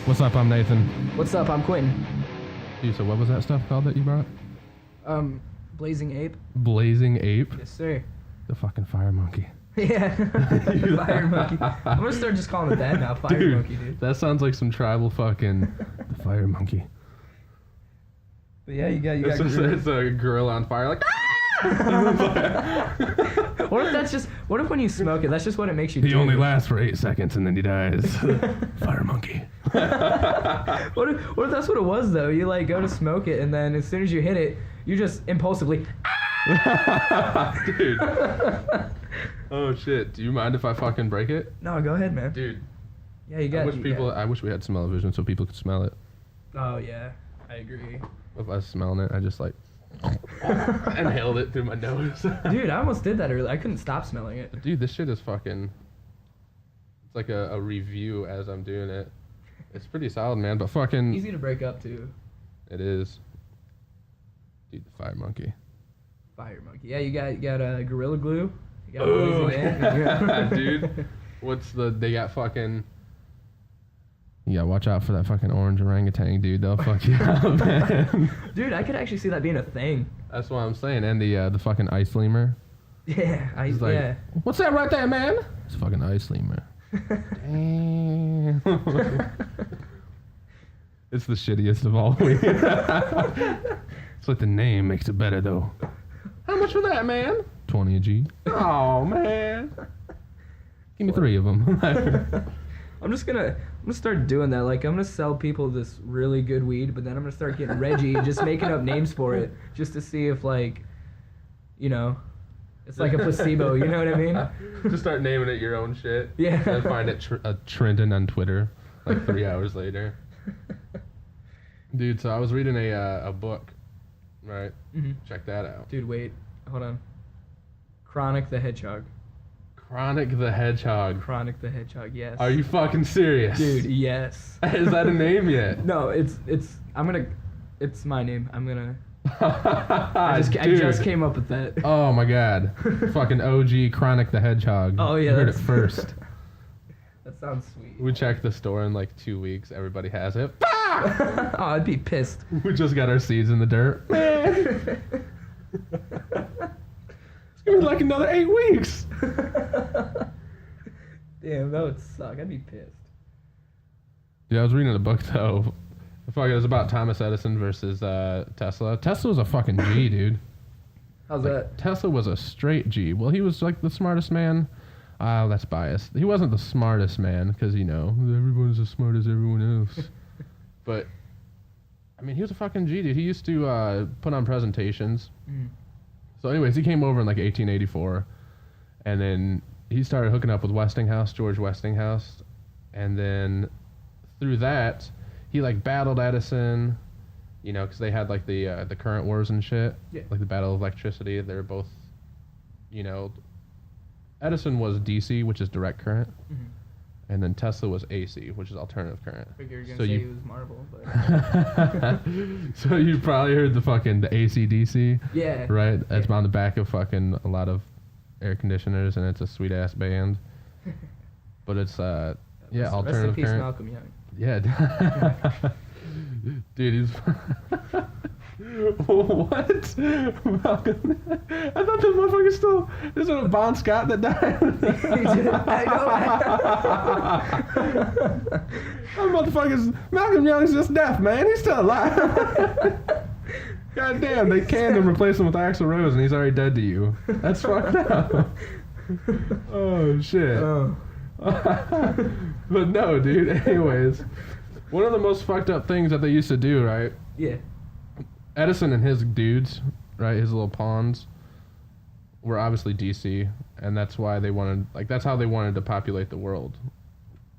What's up? I'm Nathan. What's up? I'm Quentin. Dude, so what was that stuff called that you brought? Blazing Ape. Blazing Ape? Yes, sir. The fucking fire monkey. Yeah. Fire monkey. I'm gonna start just calling it that now. Fire monkey, dude. That sounds like some tribal fucking the fire monkey. But yeah, you got It's a gorilla on fire, like. What if when you smoke it, that's just what it makes you do? He only lasts for 8 seconds and then he dies. Fire monkey. What if that's what it was though? You like go to smoke it and then as soon as you hit it, you just impulsively. Dude. Oh shit. Do you mind if I fucking break it? No, go ahead, man. Dude. Yeah, you got. I wish we had smell-o-vision so people could smell it. Oh yeah, I agree. If I was smelling it, I just like inhaled it through my nose. Dude, I almost did that earlier. I couldn't stop smelling it. But dude, this shit is fucking. It's like a review as I'm doing it. It's pretty solid, man. But fucking. Easy to break up too. It is. Dude, the fire monkey. Fire monkey. Yeah, you got Gorilla Glue. You got Oh, yeah. dude. They got fucking. You gotta watch out for that fucking orange orangutan, dude. They'll fuck you up, man. Dude, I could actually see that being a thing. That's what I'm saying. And the fucking ice lemur. Yeah, He's like, yeah. what's that right there, man? It's a fucking ice lemur. Damn. It's the shittiest of all weed. It's like the name makes it better, though. How much for that, man? 20 a G. Oh, man. Give me 3 of them. I'm gonna start doing that. Like, I'm gonna sell people this really good weed, but then I'm gonna start getting Reggie, just making up names for it, just to see if, like, you know, it's like a placebo. You know what I mean? Just start naming it your own shit. Yeah. And find it trending on Twitter, like 3 hours later. Dude, so I was reading a book, right? Mm-hmm. Check that out. Dude, wait, hold on. Chronic the Hedgehog. Chronic the Hedgehog. Chronic the Hedgehog. Yes. Are you fucking serious? Dude, yes. Is that a name yet? No, it's my name. I just came up with that. Oh my god. Fucking OG Chronic the Hedgehog. Oh yeah, you heard it first. That sounds sweet. We checked the store in like 2 weeks. Everybody has it. Oh, I'd be pissed. We just got our seeds in the dirt. Man. It's gonna be like another 8 weeks. Damn, that would suck. I'd be pissed. Yeah, I was reading a book though. It was about Thomas Edison versus Tesla. Tesla was a fucking G, dude. How's that? Tesla was a straight G. Well, he was like the smartest man. That's biased. He wasn't the smartest man because, you know, everyone's as smart as everyone else. But, I mean, he was a fucking G, dude. He used to put on presentations. Mm. So anyways, he came over in like 1884. And then he started hooking up with George Westinghouse. And then through that, he like battled Edison, you know, because they had like the current wars and shit. Yeah. Like the battle of electricity. They were both, you know, Edison was DC, which is direct current. Mm-hmm. And then Tesla was AC, which is alternative current. I figured you were going to say he was Marvel, but... So you probably heard the AC/DC. Yeah. Right? It's on the back of fucking a lot of air conditioners, and it's a sweet-ass band. But it's, alternative rest in peace, current. Malcolm Young. Yeah. Dude, he's... What? Malcolm? I thought this motherfucker still... This is a Bon Scott that died. I know. That motherfucker's... Malcolm Young's just deaf, man. He's still alive. God damn, they canned him, replaced him with Axl Rose, and he's already dead to you. That's fucked up. Oh, shit. Oh. But no, dude. Anyways, one of the most fucked up things that they used to do, right? Yeah. Edison and his dudes, right, his little pawns, were obviously DC, and that's why they wanted, like, that's how they wanted to populate the world.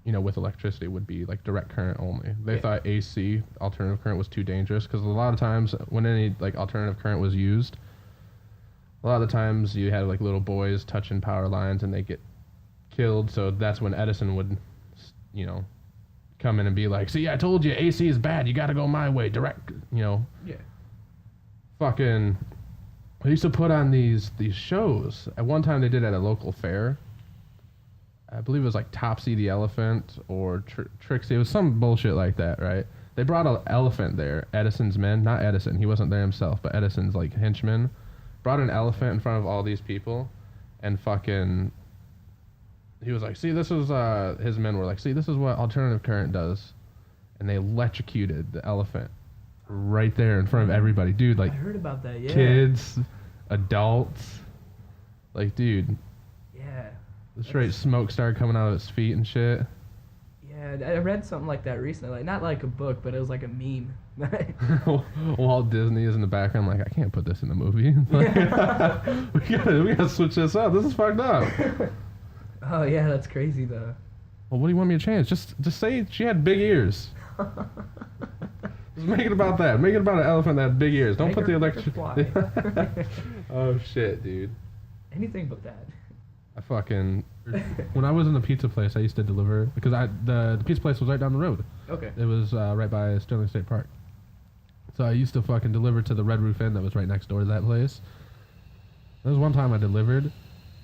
You know, with electricity would be like direct current only. They thought AC, alternative current, was too dangerous because a lot of times when any like alternative current was used, a lot of the times you had like little boys touching power lines and they get killed. So that's when Edison would, you know, come in and be like, "See, I told you AC is bad. You got to go my way, direct." You know. Yeah. Fucking. They used to put on these shows. At one time, they did at a local fair. I believe it was like Topsy the elephant or Trixie. It was some bullshit like that, right? They brought an elephant there. Edison's men, not Edison. He wasn't there himself, but Edison's like henchmen brought an elephant in front of all these people, and fucking. He was like, "See, this is." His men were like, "See, this is what alternative current does," and they electrocuted the elephant right there in front of everybody, dude. Like, I heard about that. Yeah. kids, adults, like, dude. Yeah. The straight smoke started coming out of its feet and shit. Yeah, I read something like that recently. Like, not like a book, but it was like a meme. Walt Disney is in the background, like, I can't put this in the movie. Like, we gotta switch this up. This is fucked up. Oh yeah, that's crazy though. Well, what do you want me to change? Just say she had big ears. Just make it about that. Make it about an elephant that had big ears. Don't put the electric. Oh shit, dude. Anything but that. I fucking when I was in the pizza place, I used to deliver because the pizza place was right down the road. Okay. It was right by Sterling State Park. So I used to fucking deliver to the Red Roof Inn that was right next door to that place. There was one time I delivered.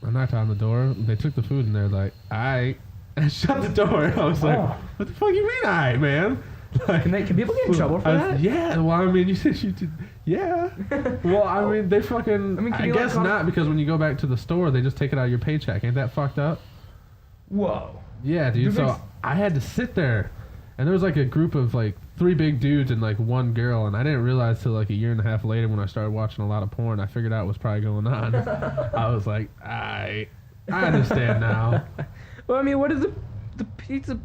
I knocked on the door. They took the food and they're like, "Aight," and shut the door. I was like, "What the fuck you mean, aight, man?" Like, can people get in trouble for that? Yeah. Well, I mean, you said you did. Yeah. Well, I mean, they fucking. I guess not, because when you go back to the store, they just take it out of your paycheck. Ain't that fucked up? Whoa. Yeah, dude. So I had to sit there, and there was like a group of like 3 big dudes and like 1 girl, and I didn't realize till like a year and a half later when I started watching a lot of porn, I figured out what's probably going on. I was like, I understand now. Well, I mean, what does the pizza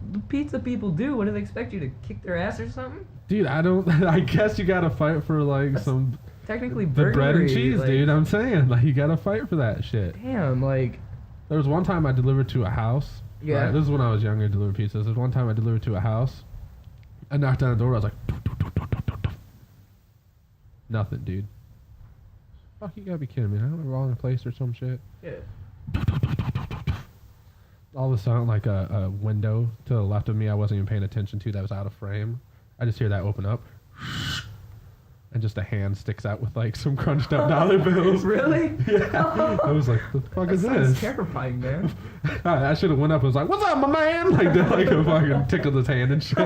people do? What do they expect you to kick their ass or something? Dude, I guess you gotta fight for like some. Technically, the bread and cheese, like, dude. I'm saying, like, you gotta fight for that shit. Damn, like. There was one time I delivered to a house. Yeah. Right, this is when I was younger, delivered pizzas. There was one time I delivered to a house. I knocked on the door. I was like, nothing, dude. Fuck, you gotta be kidding me. I don't know, wrong place or some shit. Yeah. All of a sudden, like a window to the left of me I wasn't even paying attention to that was out of frame. I just hear that open up. And just a hand sticks out with like some crunched up dollar bills. Really? Yeah. I was like, "What the fuck is That's this?" terrifying, man. I should have went up and was like, "What's up, my man?" Like, did like a fucking tickled his hand and shit.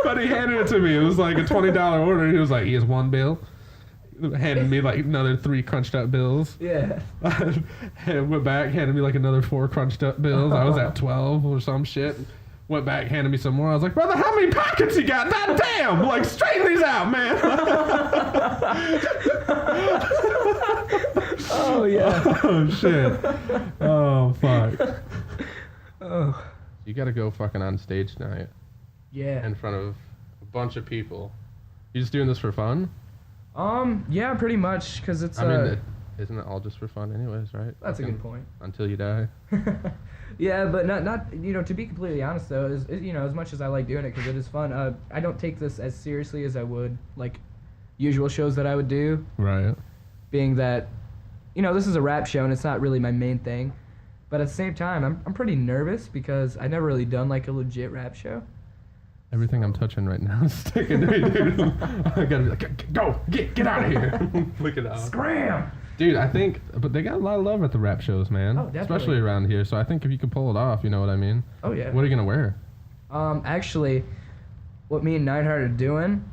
But he handed it to me. It was like a $20 order. He was like, "Here's 1 bill." Handed me like another 3 crunched up bills. Yeah. And went back, handed me like another 4 crunched up bills. I was at 12 or some shit. Went back, handed me some more. I was like, "Brother, how many pockets you got? God damn! Like, straighten these out, man." Oh, yeah. Oh, shit. Oh, fuck. Oh. You gotta go fucking on stage tonight Yeah. in front of a bunch of people. You just doing this for fun? Yeah, pretty much, because it's, I mean, isn't it all just for fun anyways, right? That's a good point. Until you die. Yeah, but not you know, to be completely honest though, you know, as much as I like doing it because it is fun, I don't take this as seriously as I would like usual shows that I would do. Right. Being that, you know, this is a rap show and it's not really my main thing, but at the same time, I'm pretty nervous because I never really done like a legit rap show. Everything I'm touching right now is sticking to me, dude. I gotta be like, "Go, get out of here." Look it up. Scram! Dude, I think, but they got a lot of love at the rap shows, man. Oh, definitely. Especially around here. So I think if you can pull it off, you know what I mean? Oh yeah. What are you gonna wear? Actually, what me and Neidhart are doing,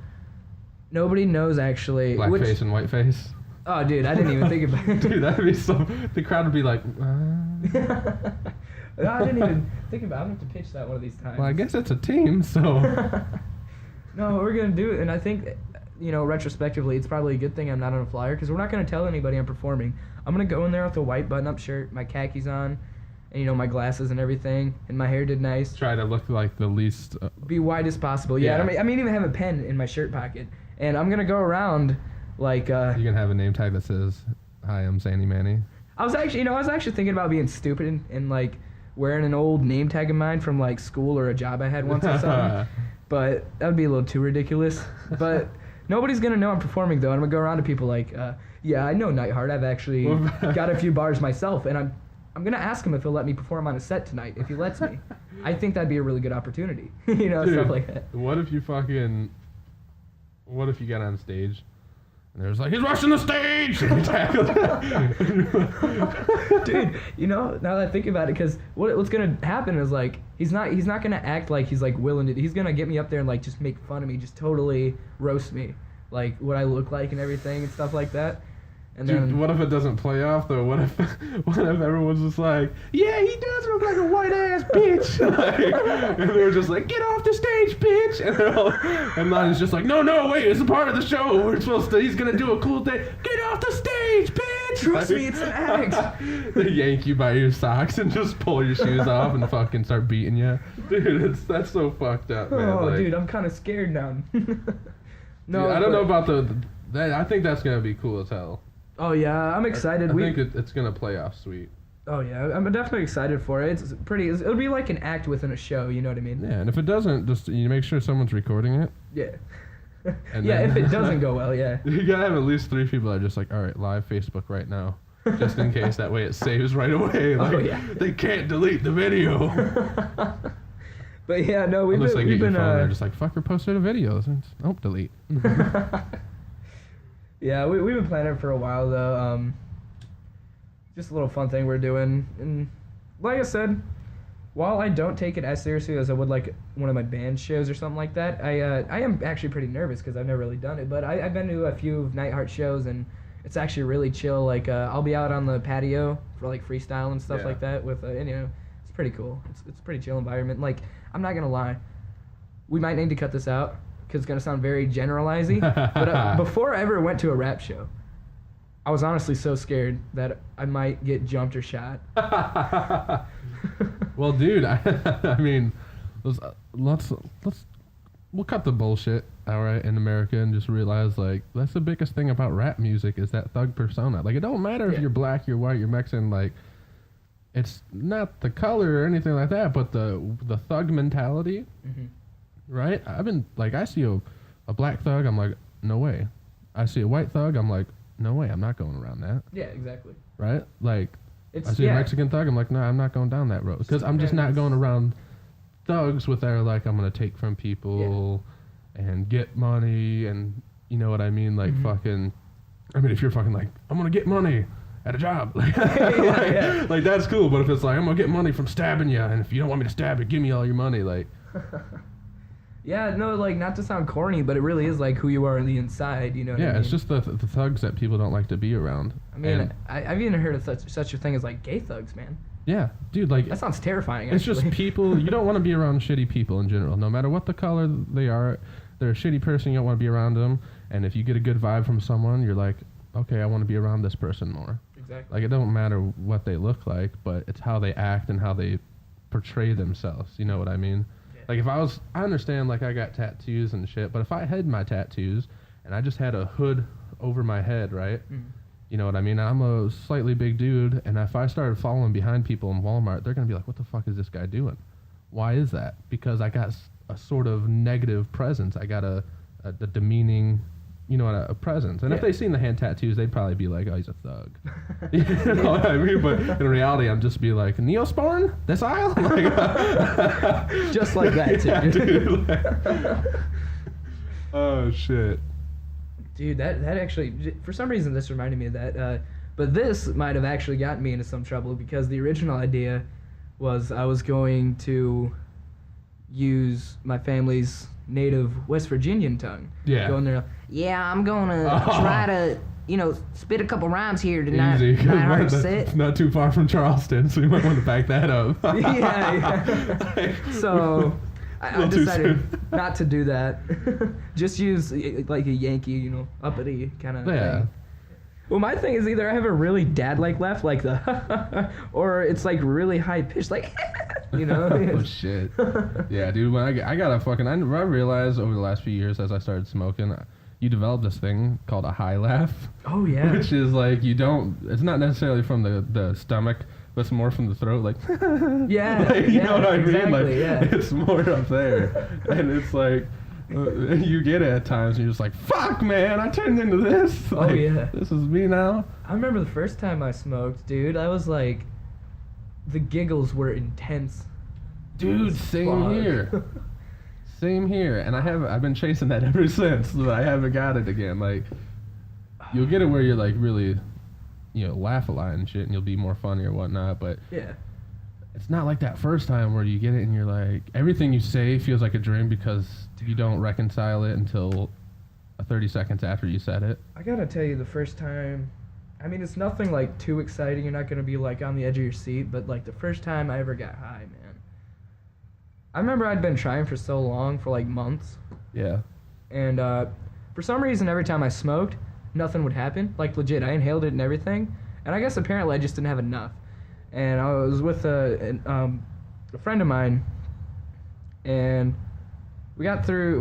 nobody knows actually. Blackface and whiteface. Oh, dude, I didn't even think about it. Dude, that'd be so. The crowd would be like. No, I didn't even think about it. I'm going to have to pitch that one of these times. Well, I guess it's a team, so. No, we're going to do it, and I think, you know, retrospectively, it's probably a good thing I'm not on a flyer, because we're not going to tell anybody I'm performing. I'm going to go in there with a white button-up shirt, my khakis on, and, you know, my glasses and everything, and my hair did nice. Try to look like the least. Be white as possible. Yeah. I mean, even have a pen in my shirt pocket, and I'm going to go around, like... You can have a name tag that says, "Hi, I'm Sandy Manny." I was actually thinking about being stupid and like, wearing an old name tag of mine from like school or a job I had once or something. But that would be a little too ridiculous. But nobody's going to know I'm performing though. And I'm going to go around to people like, yeah, I know Neidhart. I've actually got a few bars myself. And I'm going to ask him if he'll let me perform on a set tonight, if he lets me. I think that'd be a really good opportunity. You know, Dude, stuff like that. What if you got on stage And it was like, he's rushing the stage! And he tackled him. Dude, you know, now that I think about it, because what's gonna happen is like he's not gonna act like he's like willing to. He's gonna get me up there and like just make fun of me, just totally roast me, like what I look like and everything and stuff like that. And Dude, then what if it doesn't play off though? What if everyone's just like, yeah, he does look like a white ass bitch, like, and they're just like, get off the stage, bitch, and then he's just like, no, wait, it's a part of the show. He's gonna do a cool thing. Get off the stage, bitch. trust me, it's an act. They yank you by your socks and just pull your shoes off and fucking start beating you, dude. That's so fucked up, man. Oh, like, dude, I'm kind of scared now. No, dude, I don't know about that. I think that's gonna be cool as hell. Oh yeah, I'm excited. I think it's gonna play off sweet. Oh yeah, I'm definitely excited for it. It's pretty. It'll be like an act within a show. You know what I mean? Yeah, and if it doesn't, just you make sure someone's recording it. Yeah. And yeah, then, if it doesn't go well, yeah. You gotta have at least 3 people that are just like, all right, live Facebook right now, just in case. That way it saves right away. Like, Oh yeah. They can't delete the video. But yeah, no, we've Unless they been get your phone, they're just like, fucker posted a video. Oh, delete. Yeah, we've been planning it for a while though. Just a little fun thing we're doing, and like I said, while I don't take it as seriously as I would like one of my band shows or something like that, I am actually pretty nervous because I've never really done it. But I've been to a few Nightheart shows, and it's actually really chill. Like I'll be out on the patio for like freestyle and stuff like that with, and you know, it's pretty cool. It's a pretty chill environment. Like I'm not gonna lie, we might need to cut this out because it's gonna sound very generalizing. But before I ever went to a rap show, I was honestly so scared that I might get jumped or shot. Well, dude, I mean, we'll cut the bullshit, all right, in America, and just realize, like, that's the biggest thing about rap music is that thug persona. Like, it don't matter if you're black, you're white, you're Mexican, like, it's not the color or anything like that, but the thug mentality, right? I see a black thug, I'm like, no way. I see a white thug, I'm like, no way, I'm not going around that. Yeah, exactly. Right? Like, I see a Mexican thug, I'm like, no, I'm not going down that road. Because I'm just not going around thugs with their, like, I'm going to take from people and get money and, you know what I mean? Like, fucking, I mean, if you're fucking like, I'm going to get money at a job. Like, like, that's cool. But if it's like, I'm going to get money from stabbing you, and if you don't want me to stab you, give me all your money, like. Yeah, no, like, not to sound corny, but it really is, like, who you are on the inside, you know what I mean? It's just the thugs that people don't like to be around. I mean, I've even heard of such a thing as, like, gay thugs, man. Yeah, dude, like... That sounds terrifying, It's just people... You don't want to be around shitty people in general. No matter what the color they are, they're a shitty person, you don't want to be around them. And if you get a good vibe from someone, you're like, okay, I want to be around this person more. Exactly. Like, it don't matter what they look like, but it's how they act and how they portray themselves. You know what I mean? Like, if I understand, like, I got tattoos and shit, but if I had my tattoos and I just had a hood over my head, right? You know what I mean? I'm a slightly big dude, and if I started following behind people in Walmart, they're going to be like, what the fuck is this guy doing? Why is that? Because I got a sort of negative presence. I got a demeaning, you know, a presence. And if they seen the hand tattoos, they'd probably be like, oh, he's a thug. You know what I mean? But in reality, I'm just be like, Neosporin? This aisle? Like, just like that, too. Yeah, dude, like, oh, shit. Dude, that actually, for some reason, this reminded me of that. But this might have actually gotten me into some trouble because the original idea was I was going to use my family's native West Virginian tongue. Yeah. Going there, yeah, I'm going to try to, you know, spit a couple rhymes here tonight. Easy. Nightheart set. Not too far from Charleston, so you might want to back that up. yeah. So I decided not to do that. Just use like a Yankee, you know, uppity kind of thing. Well, my thing is either I have a really dad-like laugh, like the, or it's like really high-pitched, like, you know? Oh, shit. Yeah, dude, when I got a fucking, I realized over the last few years as I started smoking, you develop this thing called a high laugh. Oh, yeah. Which is like, it's not necessarily from the stomach, but it's more from the throat, like, yeah, like, you know what I mean? Like, yeah. it's more up there. And it's like, you get it at times, and you're just like, fuck, man, I turned into this. Like, oh, yeah. This is me now. I remember the first time I smoked, dude, I was like, the giggles were intense. Dude, same here. Same here. And I've been chasing that ever since, but I haven't got it again. Like, you'll get it where you're like really, laugh a lot and shit, and you'll be more funny or whatnot. But Yeah. it's not like that first time where you get it and you're like, everything you say feels like a dream because you don't reconcile it until 30 seconds after you said it. I gotta tell you, the first time, I mean, it's nothing like too exciting. You're not gonna be like on the edge of your seat, but like the first time I ever got high, man. I remember I'd been trying for so long, for like months. Yeah. And for some reason, every time I smoked, nothing would happen. Like legit, I inhaled it and everything. And I guess apparently I just didn't have enough. And I was with a friend of mine, and we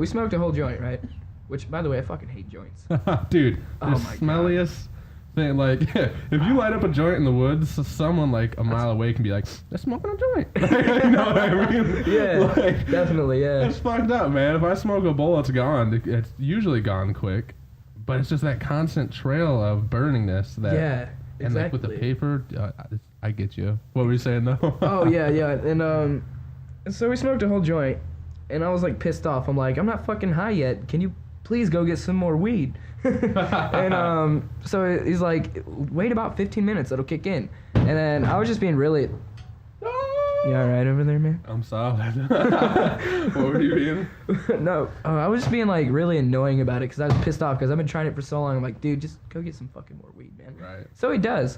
smoked a whole joint, right? Which, by the way, I fucking hate joints. Dude, Oh the my smelliest thing, like, if you light up a joint in the woods, someone like a mile away can be like, they're smoking a joint. You know what I mean? Yeah, like, definitely, yeah. It's fucked up, man. If I smoke a bowl, it's gone. It's usually gone quick. But it's just that constant trail of burningness that... Yeah, exactly. And like with the paper, I get you. What were you saying though? Oh, yeah. And so we smoked a whole joint, and I was like pissed off. I'm like, I'm not fucking high yet. Can you please go get some more weed? And so he's like, wait about 15 minutes, it'll kick in. And then I was just being really... You all right over there, man? I'm solid. What were you being? No, I was just being like really annoying about it because I was pissed off because I've been trying it for so long. I'm like, dude, just go get some fucking more weed, man. Right. So he does.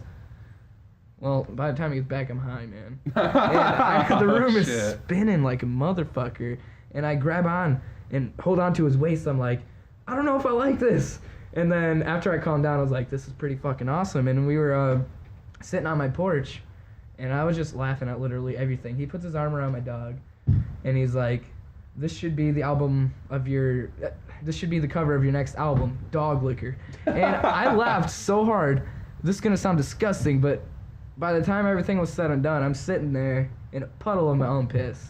Well, by the time he gets back, I'm high, man. And the room is spinning like a motherfucker. And I grab on and hold on to his waist. I'm like, I don't know if I like this. And then after I calmed down, I was like, this is pretty fucking awesome. And we were sitting on my porch, and I was just laughing at literally everything. He puts his arm around my dog, and he's like, this should be the cover of your next album, Dog Liquor. And I laughed so hard. This is going to sound disgusting, but by the time everything was said and done, I'm sitting there in a puddle of my own piss.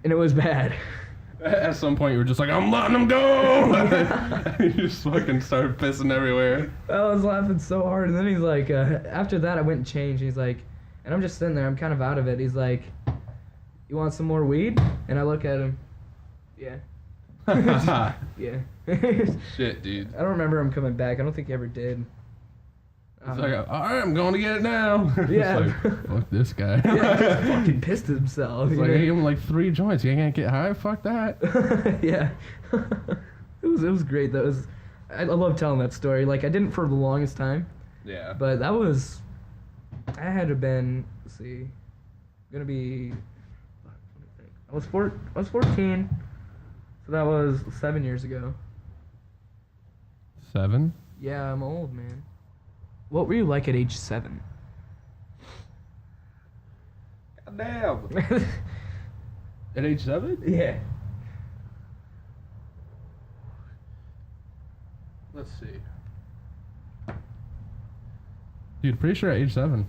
And it was bad. At some point, you were just like, I'm letting him go! You just fucking started pissing everywhere. I was laughing so hard. And then he's like, after that, I went and changed. He's like, and I'm just sitting there. I'm kind of out of it. He's like, you want some more weed? And I look at him. Yeah. Yeah. Shit, dude. I don't remember him coming back. I don't think he ever did. It's like, all right, I'm going to get it now. Yeah. It's like, fuck this guy. Yeah, he just fucking pissed himself. It's like, I gave him like 3 joints. You ain't gonna get high? Fuck that. Yeah. It was great. I love telling that story. Like, I didn't for the longest time. Yeah. But I had to have been, let's see, gonna be, I was 14, so that was 7 years ago. 7? Yeah, I'm old, man. What were you like at age 7? Damn. At age 7? Yeah. Let's see. Dude, pretty sure at age 7.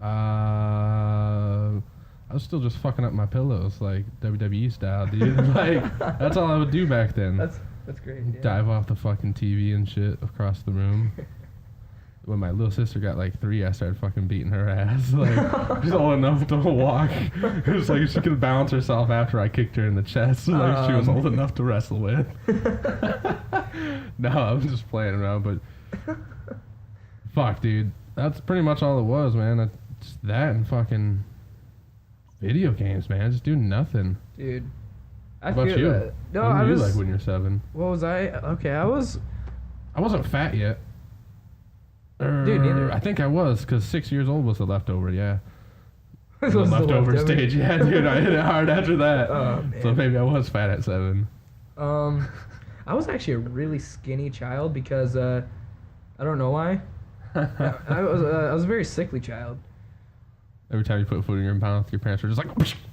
I was still just fucking up my pillows like WWE style, dude. Like, that's all I would do back then. That's great. Yeah. Dive off the fucking TV and shit across the room. When my little sister got like 3, I started fucking beating her ass. Like, she's old enough to walk. It was like she could balance herself after I kicked her in the chest. Like, she was old enough to wrestle with. No, I'm just playing around, but fuck, dude. That's pretty much all it was, man. It's that and fucking video games, man. Just do nothing. Dude. What about you? That. No, what were you like when you were 7? What was I? Okay, I wasn't fat yet. Dude, neither. I think I was, because 6 years old was the leftover, yeah. Was The the leftover leftover stage, yeah, dude. I hit it hard after that. Oh, man. So maybe I was fat at 7. I was actually a really skinny child because I don't know why. I was a very sickly child. Every time you put food in your mouth, your parents were just like,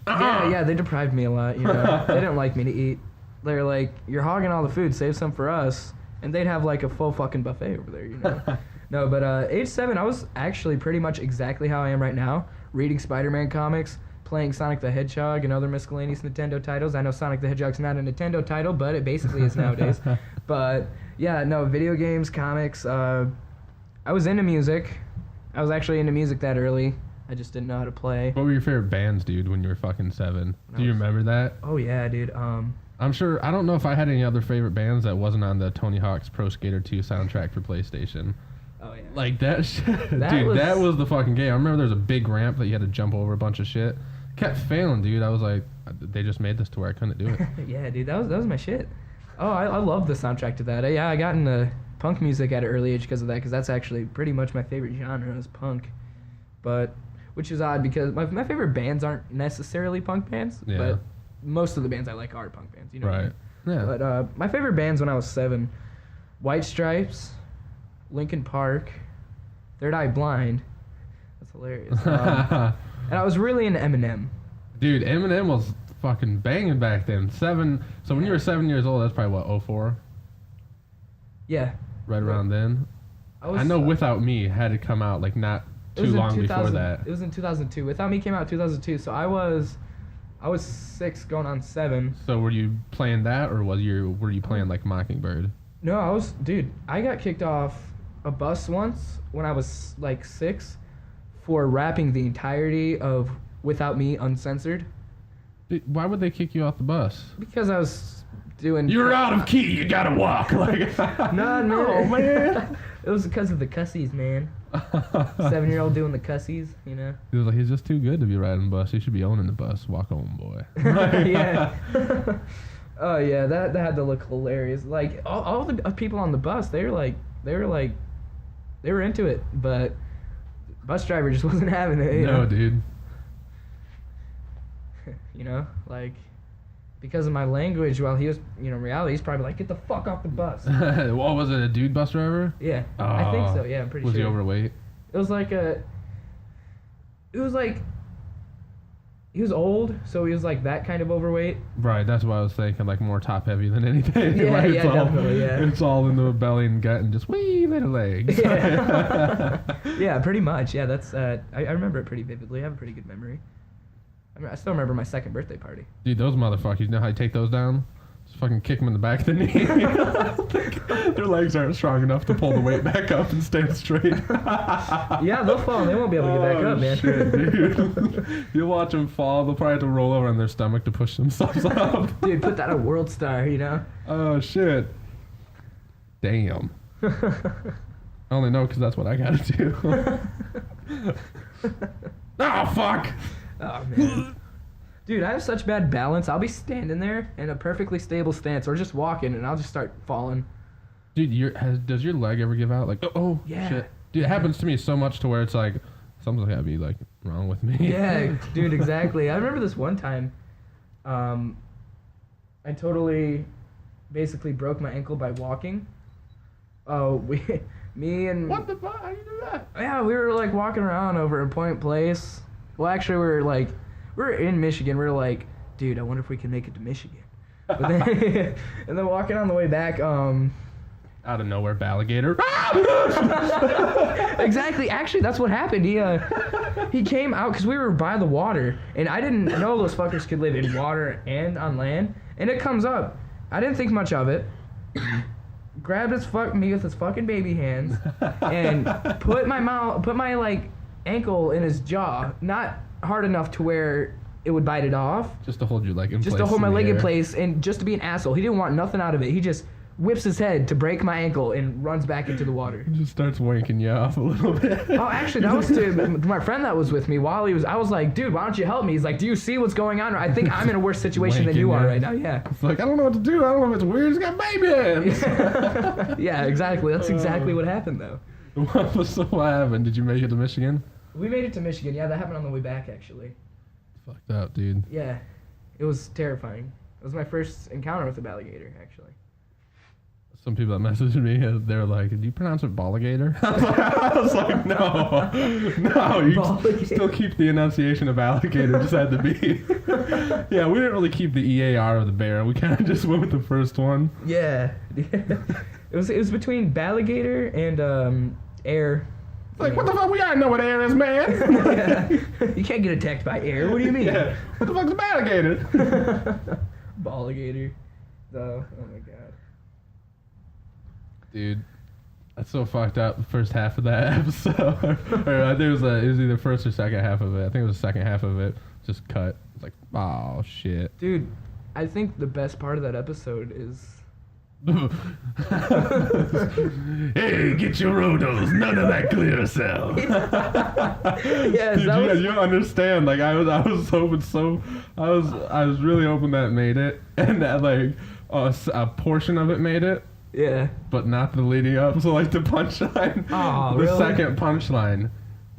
Yeah, they deprived me a lot, you know. They didn't like me to eat. They're like, you're hogging all the food, save some for us. And they'd have like a full fucking buffet over there, you know. No, but age 7, I was actually pretty much exactly how I am right now. Reading Spider-Man comics, playing Sonic the Hedgehog and other miscellaneous Nintendo titles. I know Sonic the Hedgehog's not a Nintendo title, but it basically is nowadays. But yeah, no, video games, comics. I was into music. I was actually into music that early. I just didn't know how to play. What were your favorite bands, dude, when you were fucking 7? Do you remember that? Oh yeah, dude. I'm sure. I don't know if I had any other favorite bands that wasn't on the Tony Hawk's Pro Skater 2 soundtrack for PlayStation. Oh yeah. Like that shit. Dude, that was the fucking game. I remember there was a big ramp that you had to jump over a bunch of shit. Kept failing, dude. I was like, they just made this to where I couldn't do it. Yeah, dude, that was my shit. Oh, I love the soundtrack to that. Yeah, I got into punk music at an early age because of that, because that's actually pretty much my favorite genre is punk. But, which is odd because my favorite bands aren't necessarily punk bands, but most of the bands I like are punk bands, you know. Right. Yeah. But my favorite bands when I was 7, White Stripes, Linkin Park, Third Eye Blind. That's hilarious. And I was really into Eminem. Dude, Eminem was fucking banging back then. So when you were 7 years old, that's probably what, 04? Yeah. Right around then. I know Without Me had to come out like not too long before that. It was in 2002. Without Me came out in 2002. So I was 6 going on 7. So were you playing that, or were you playing like Mockingbird? No, I got kicked off a bus once when I was like 6 for rapping the entirety of Without Me uncensored. Why would they kick you off the bus? Because I was doing... You're out of key, you gotta walk. Like, no, man. It was because of the cussies, man. 7-year-old doing the cussies, you know? He was like, he's just too good to be riding the bus. He should be owning the bus. Walk home, boy. Yeah. Oh, yeah, that had to look hilarious. Like, all the people on the bus, they were into it, but the bus driver just wasn't having it. You know? Dude. You know, like, because of my language, while he was, you know, in reality, he's probably like, get the fuck off the bus. What was it, a dude bus driver? Yeah, I think so, yeah, I'm pretty sure. Was he overweight? He was old, so he was like that kind of overweight. Right, that's what I was thinking, like more top heavy than anything. Yeah, like, definitely, yeah. It's all in the belly and gut and just wee little legs. Yeah, yeah, pretty much, yeah, that's, I remember it pretty vividly. I have a pretty good memory. I still remember my second birthday party. Dude, those motherfuckers, you know how you take those down? Just fucking kick them in the back of the knee. Their legs aren't strong enough to pull the weight back up and stand straight. Yeah, they'll fall and they won't be able to get back up, man. Shit, dude. You'll watch them fall, they'll probably have to roll over on their stomach to push themselves up. Dude, put that on World Star, you know? Oh, shit. Damn. I only know because that's what I gotta do. Oh, fuck! Oh, man. Dude, I have such bad balance. I'll be standing there in a perfectly stable stance or just walking, and I'll just start falling. Dude, does your leg ever give out? Like, oh, yeah. Shit. Dude, it happens to me so much to where it's like, something's gotta be, like, wrong with me. Yeah, dude, exactly. I remember this one time, I totally basically broke my ankle by walking. Oh, me and... What the fuck? How you do that? Yeah, we were, like, walking around over in Point Place. Well, actually, we were in Michigan. We were like, dude, I wonder if we can make it to Michigan. But then, and then walking on the way back, out of nowhere, Bala Gator. Exactly. Actually, that's what happened. He came out because we were by the water, and I didn't know those fuckers could live in water and on land. And it comes up. I didn't think much of it. Grabbed me with his fucking baby hands, and put my like ankle in his jaw, not hard enough to where it would bite it off. Just to hold your leg in place. Just to hold my leg in place, and just to be an asshole. He didn't want nothing out of it. He just whips his head to break my ankle and runs back into the water. He just starts wanking you off a little bit. Oh, actually, that was to my friend that was with me while I was like, dude, why don't you help me? He's like, do you see what's going on? I think I'm in a worse situation than you are right now. Yeah. It's like, I don't know what to do. I don't know if it's weird. He's got baby hands. Yeah, exactly. That's exactly what happened, though. What happened? Did you make it to Michigan? We made it to Michigan. Yeah, that happened on the way back, actually. Fucked up, dude. Yeah. It was terrifying. It was my first encounter with a Bala Gator, actually. Some people that messaged me, they're like, "Do you pronounce it Bala Gator?" I was like, "No, you still keep the enunciation of alligator. Just had to be." Yeah, we didn't really keep the EAR of the bear. We kind of just went with the first one. Yeah, it was between Bala Gator and air. Like, what the fuck? We gotta know what air is, man. Yeah. You can't get attacked by air. What do you mean? Yeah. What the fuck's a alligator? Bala Gator. Oh my god. Dude, that's so fucked up. The first half of that episode, or I think it was either first or second half of it. I think it was the second half of it. Just cut. It's like, oh shit. Dude, I think the best part of that episode is. Hey, get your rotos, none of that clear cell. Yes, Dude, you understand? Like I was hoping so. I was really hoping that made it, and that like a portion of it made it. Yeah. But not the leading up. So like the punchline, Oh, the really? second punchline.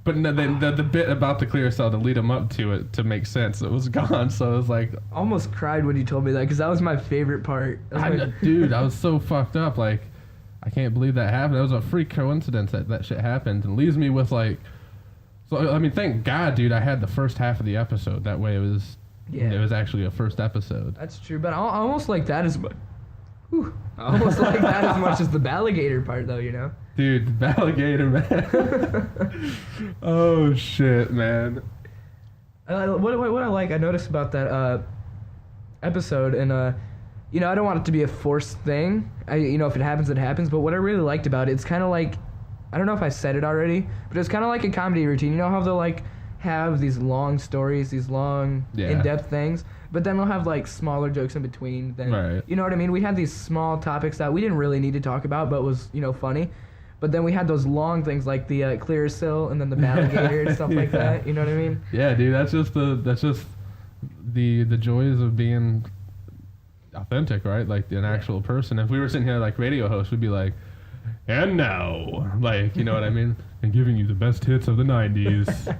But no, the bit about the clear cell to lead him up to it to make sense, it was gone. So it was like, Almost cried when you told me that because that was my favorite part. dude, I was so fucked up. Like, I can't believe that happened. It was a freak coincidence that shit happened, and leaves me with like, so I mean, thank God, dude, I had the first half of the episode. That way, it was actually a first episode. That's true, but I almost like that as much. I almost like that as much as the Bala Gator part, though. You know. Dude, the Bala Gator, man. Oh shit, man. What I like, I noticed about that episode, and you know, I don't want it to be a forced thing. You know, if it happens, it happens. But what I really liked about it, it's kind of like, I don't know if I said it already, but it's kind of like a comedy routine. You know how they'll like have these long stories, these long in-depth things, but then they'll have like smaller jokes in between. Then, right. You know what I mean? We had these small topics that we didn't really need to talk about, but was, you know, funny. But then we had those long things like the clear sill and then the Bala Gator and stuff like that. You know what I mean? Yeah, dude, that's just the joys of being authentic, right? Like an actual person. If we were sitting here like radio hosts, we'd be like, and now, like, you know what I mean? And giving you the best hits of the 90s.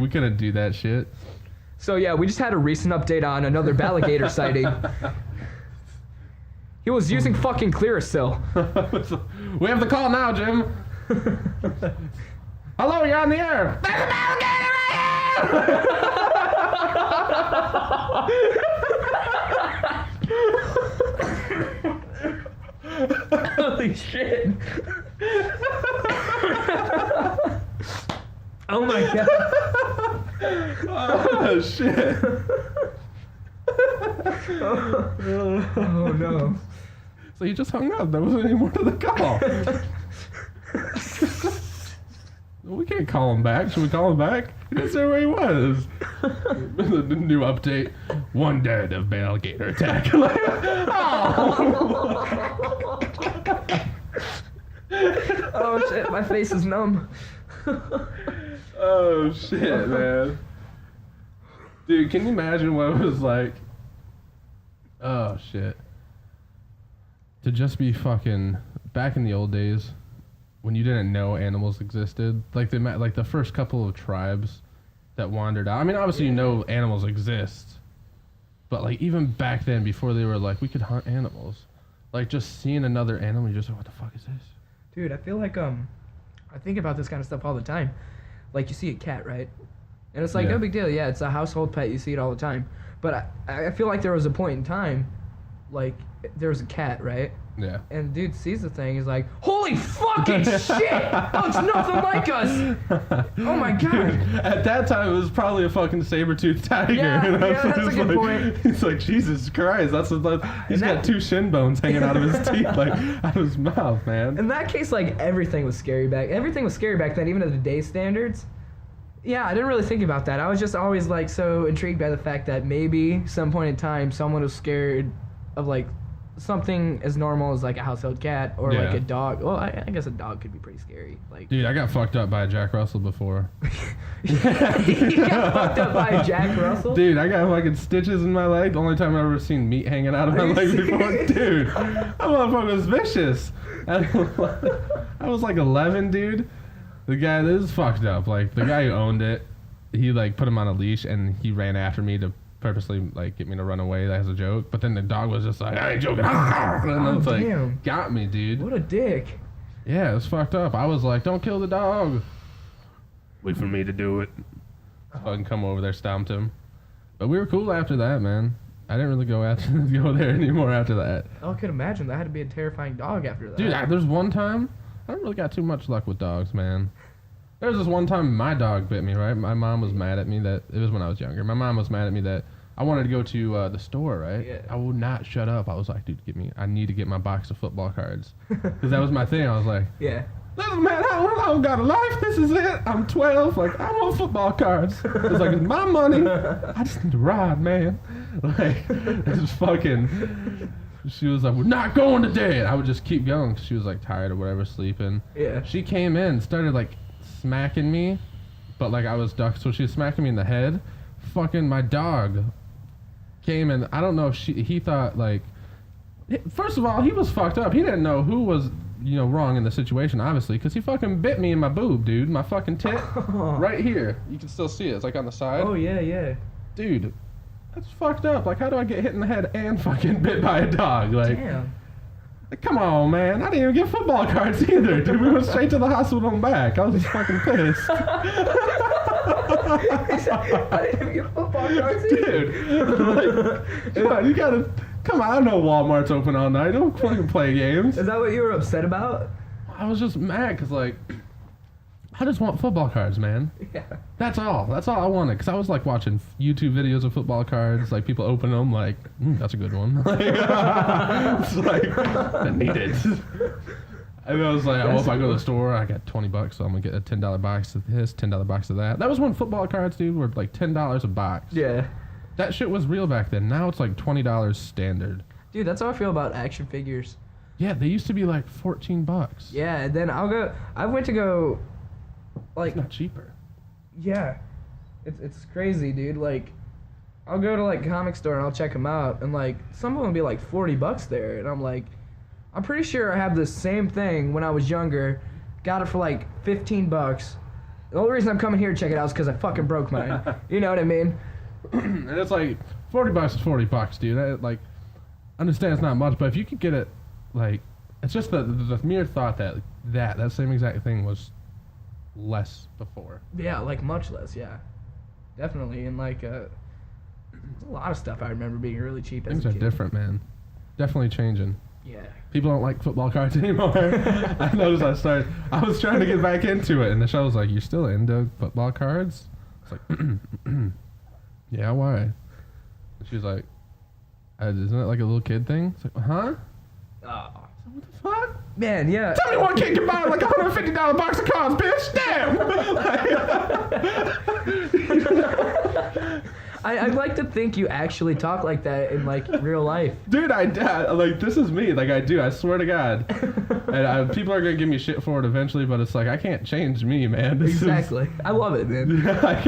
we couldn't do that shit. So yeah, we just had a recent update on another Bala Gator sighting. He was using fucking Clearasil. We have the call now, Jim. Hello, you're on the air. There's a Bala Gator right here. Holy shit. Oh my god. Oh shit. Oh no. So you just hung up. There wasn't any more to the call. We can't call him back. Should we call him back? He didn't say where he was. The new update. One dead of Bala Gator attack. Oh shit, my face is numb. Oh shit, man. Dude, can you imagine what it was like? Oh shit. To just be fucking back in the old days when you didn't know animals existed, like the first couple of tribes that wandered out. I mean, obviously you know animals exist, but like even back then, before they were like we could hunt animals, like just seeing another animal, you're just like, what the fuck is this? Dude, I feel like I think about this kind of stuff all the time. Like you see a cat, right? And it's like no big deal. Yeah, it's a household pet. You see it all the time. But I feel like there was a point in time, like there was a cat, right? Yeah. And dude sees the thing, he's like, holy fucking shit! Oh, it's nothing like us! Oh my god! Dude, at that time, it was probably a fucking saber-toothed tiger. Yeah, you know? yeah, that's a good like, point. He's like, Jesus Christ, he's got two shin bones hanging out of his teeth, like, out of his mouth, man. In that case, like, everything was scary back then, even at today's standards. Yeah, I didn't really think about that. I was just always, like, so intrigued by the fact that maybe some point in time, someone was scared of, like, something as normal as like a household cat or like a dog. Well, I guess a dog could be pretty scary. Like, dude, I got fucked up by a Jack Russell before. You got fucked up by a Jack Russell? Dude, I got fucking stitches in my leg. The only time I've ever seen meat hanging out of my leg before. Dude, that motherfucker was vicious. I was like 11, dude. The guy, this is fucked up. Like, the guy who owned it, he like put him on a leash and he ran after me to purposely like get me to run away as a joke, but then the dog was just like, I ain't joking. And it's like, got me, dude. What a dick. Yeah, it was fucked up. I was like, don't kill the dog. Wait for me to do it. So I can come over there, stomped him. But we were cool after that, man. I didn't really go there anymore after that. I could imagine that had to be a terrifying dog after that. Dude, there's one time, I don't really got too much luck with dogs, man. There was this one time my dog bit me, right? My mom was mad at me that, it was when I was younger. My mom was mad at me that I wanted to go to the store, right? Yeah. I would not shut up. I was like, dude, I need to get my box of football cards. Because that was my thing. I was like, yeah. listen, man, I don't got a life. This is it. I'm 12. Like, I want football cards. It's like, it's my money. I just need to ride, man. Like, it's fucking. She was like, we're not going today. And I would just keep going because she was like tired or whatever, sleeping. Yeah. She came in, started like smacking me, but like I was ducked, so she was smacking me in the head. Fucking my dog came in. I don't know if he thought like. First of all, he was fucked up. He didn't know who was, wrong in the situation, obviously, because he fucking bit me in my boob, dude. My fucking tit. Right here. You can still see it. It's like on the side. Oh, yeah. Dude, that's fucked up. Like, how do I get hit in the head and fucking bit by a dog? Like, damn. Like, come on, man. I didn't even get football cards either, dude. We went straight to the hospital and back. I was just fucking pissed. I didn't even get football cards either. Dude, like, come on, you gotta... Come on, I know Walmart's open all night. Don't fucking play games. Is that what you were upset about? I was just mad because, like, I just want football cards, man. Yeah. That's all I wanted. Because I was, like, watching YouTube videos of football cards. Like, people open them, like, that's a good one. Like, it's like, I need it. And I was like, well, if I go to the store, I got $20, so I'm going to get a $10 box of this, $10 box of that. That was when football cards, dude, were, like, $10 a box. Yeah. That shit was real back then. Now it's like $20 standard. Dude, that's how I feel about action figures. Yeah, they used to be like $14. Yeah, and then I went to go, like... It's not cheaper. Yeah. It's crazy, dude. Like, I'll go to, like, a comic store and I'll check them out, and, like, some of them be like $40 there, and I'm like, I'm pretty sure I have the same thing when I was younger, got it for, like, $15. The only reason I'm coming here to check it out is because I fucking broke mine. You know what I mean? And it's like $40 is $40, dude. I understand it's not much, but if you could get it, like, it's just the mere thought that same exact thing was less before. Yeah, like much less. Yeah, definitely. And like, there's a lot of stuff I remember being really cheap. Things as a are kid. different, man. Definitely changing. Yeah. People don't like football cards anymore. I noticed I was trying to get back into it, and the show was like, "You're still into football cards?" It's like. Yeah, why? And she was like, isn't it like a little kid thing? It's like, huh? Oh. What the fuck? Man, yeah. Tell me one kid can buy like a $150 box of cards, bitch! Damn! I'd like to think you actually talk like that in like real life. Dude, I like, this is me. Like, I do. I swear to God. And people are going to give me shit for it eventually, but it's like, I can't change me, man. Exactly. I love it, man. They're like,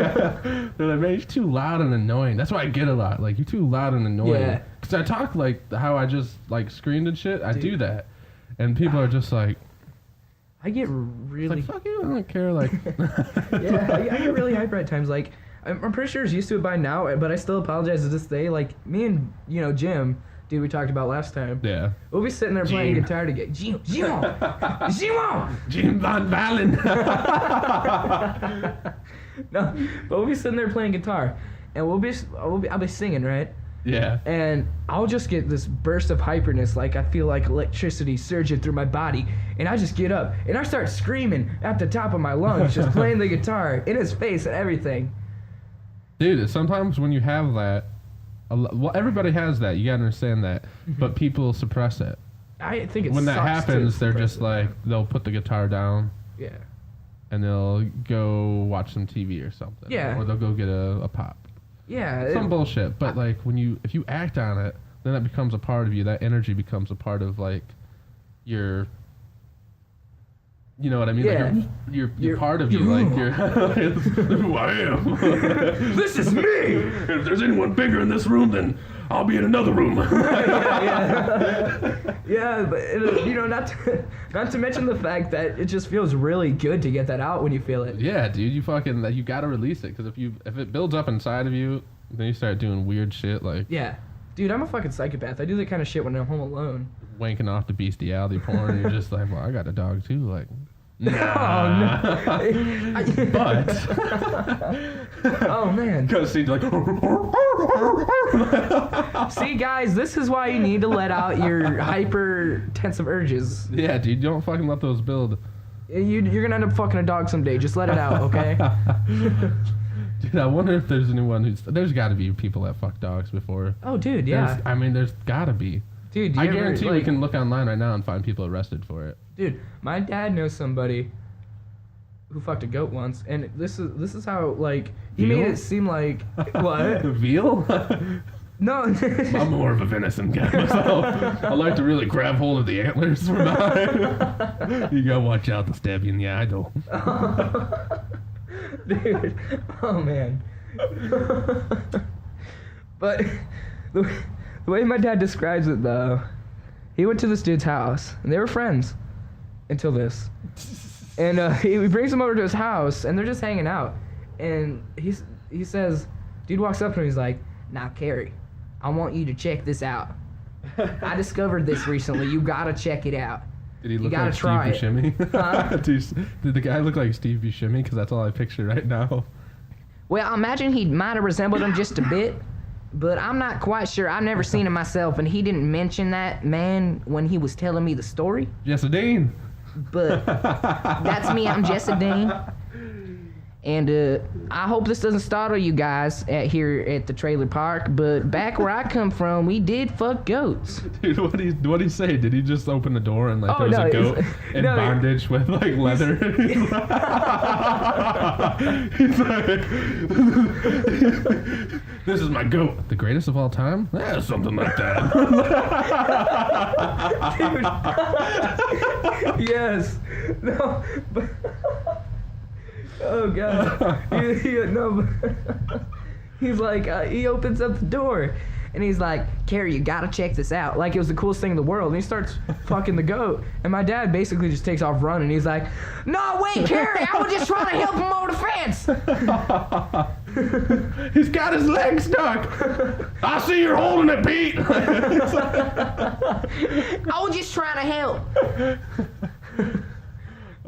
man, you're too loud and annoying. That's what I get a lot. Like, you're too loud and annoying. Yeah. Because I talk like how I just, like, screamed and shit. I do that. And people are just like... I get really... Like, fuck you, I don't care, like... Yeah, I get really hyper at times. Like, I'm pretty sure he's used to it by now, but I still apologize to this day. Like, me and, Jim, dude, we talked about last time. Yeah. We'll be sitting there playing guitar together. Jim Van Valen. No, but we'll be sitting there playing guitar, and I'll be singing, right? Yeah. And I'll just get this burst of hyperness, like I feel like electricity surging through my body, and I just get up, and I start screaming at the top of my lungs, just playing the guitar in his face and everything. Dude, sometimes when you have that, well, everybody has that, you gotta understand that, but people suppress it. I think it when that sucks happens, to they're suppress just it. like, they'll put the guitar down. Yeah. And they'll go watch some TV or something. Yeah. Or they'll go get a pop. Yeah. Some bullshit. But like if you act on it, then that becomes a part of you. That energy becomes a part of like your, you know what I mean? Yeah. Like you're part of you. Like you're who I am. This is me. If there's anyone bigger in this room, then I'll be in another room. Yeah, but not to mention the fact that it just feels really good to get that out when you feel it. Yeah, dude, you gotta release it, because if it builds up inside of you, then you start doing weird shit like Yeah, dude, I'm a fucking psychopath. I do that kind of shit when I'm home alone. wanking off the bestiality porn. And you're just like, well, I got a dog too. Like, nah. Oh, no. But oh man. because he's like. See, guys, this is why you need to let out your hypertensive urges. Yeah, dude, don't fucking let those build. You're gonna end up fucking a dog someday. Just let it out, okay? Dude, I wonder if there's anyone there's got to be people that fuck dogs before. Oh, dude, yeah. There's got to be. Dude, I guarantee we can look online right now and find people arrested for it. Dude, my dad knows somebody who fucked a goat once, and this is how, like, he Veal? made it seem like, what? Veal? No. I'm more of a venison guy myself. I like to really grab hold of the antlers from behind. You gotta watch out to stab you in the eye, though. Dude, oh man. But the way my dad describes it, though, he went to this dude's house, and they were friends until this. And he brings him over to his house, and they're just hanging out. And he says, dude walks up to him, he's like, "Now, Carrie, I want you to check this out. I discovered this recently. You gotta check it out. Did he You look gotta like Steve try it." Buscemi? Huh? Did the guy look like Steve Buscemi? Because that's all I picture right now. Well, I imagine he might have resembled him just a bit, but I'm not quite sure. I've never seen him myself, and he didn't mention that man when he was telling me the story. Jessa Dean. But that's me. I'm Jessa Dean. And I hope this doesn't startle you guys here at the trailer park, but back where I come from, we did fuck goats. Dude, what'd he say? Did he just open the door and like there was a goat in bondage with like leather? He's like, "This is my goat, the greatest of all time." Yeah, something like that. Dude. Yes. No. But oh god. No. He's like, he opens up the door, and he's like, "Carrie, you gotta check this out." Like it was the coolest thing in the world. And he starts fucking the goat, and my dad basically just takes off running. He's like, "No, wait, Carrie, I was just trying to help him over the fence." He's got his leg stuck. I see you're holding it, Pete. I was just trying to help.